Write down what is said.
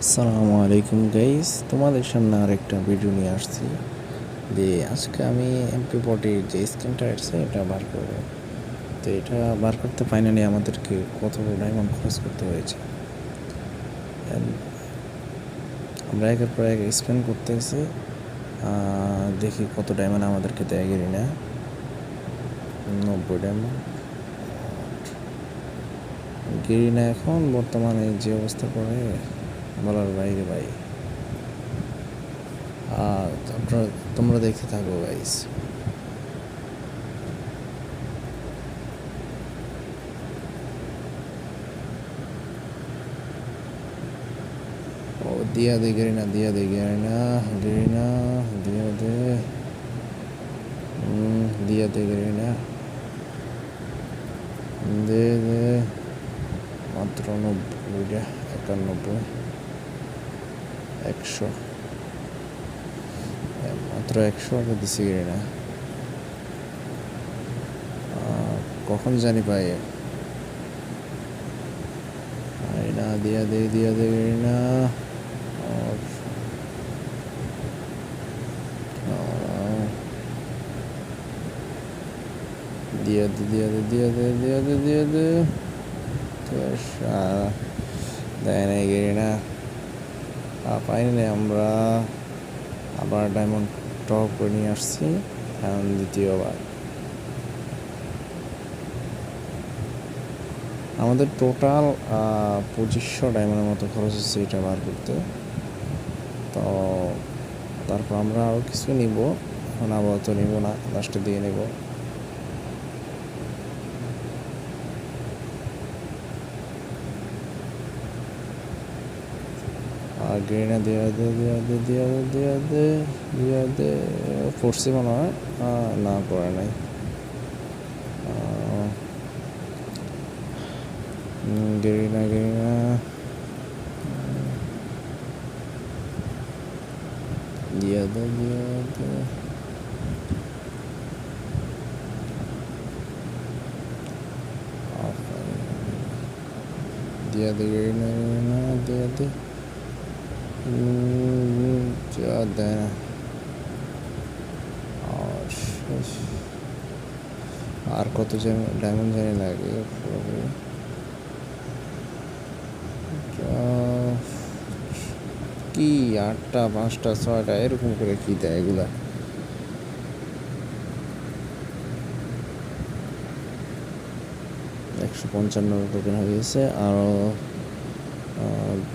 আসসালামু আলাইকুম গাইস, তোমাদের সামনে আরেকটা ভিডিও নিয়ে আসছি। আজকে আমি MP40 যে স্ক্রিনটা আছে এটা বার করবো। তো এটা বার করতে ফাইনালি আমাদেরকে কত ডায়মন্ড খরচ করতে হয়েছে। And আমরা একের পর এক স্পেন করতেছি, দেখি কত ডায়মন্ড আমাদেরকে দেয় গেরিনা। 90 ডায়মন্ড। গেরিনা এখন বর্তমানে যে অবস্থা করে বলার বাইরে ভাই। তোমরা দেখতে থাকো গাইস। ও দিয়া দে গেরিনা, দিয়া দে গেরিনা, গেরিনা দিয়া দে, দিয়া দে গেরিনা, দে দে। মাত্র 90, 91, 100, মাত্র 100 দিছি গেরিনা। কখন জানি পাই না। দিয়া দে, দিয়া দে গেরিনা। দিয়া দে, দিয়া দে, দিয়া দে, দিয়া দে, দিয়া দে। দেয় নাই গেরিনা। ফাইনালি আমরা আবার ডায়মন্ড টপ করে নিয়ে আসছি এখন দ্বিতীয়বার। আমাদের টোটাল 2500 ডায়মন্ডের মতো খরচ হচ্ছে এটা বার করতে। তো তারপর আমরা আরও কিছু নিব, এখন আপাতত নিব না, লাস্টের দিকে নেব। আর গ্রেনা দেওয়া দে, দেওয়া দে, দেওয়া দে, দেওয়া দে, দেওয়া দে। পড়ছি মনে হয়, না পড়ে নাই। গেরিনা, গেরিনা, দিয়া দে, দিয়া দে। দিয়া দে গেরিনা, গেরিনা, দিয়া দে। যা দেয় না। আর কত ডায়মন্ড জানি লাগে। কি 8টা 5টা 6টা এরকম করে কি দেয় এগুলা। 155 টোকেন হয়ে গেছে। আরও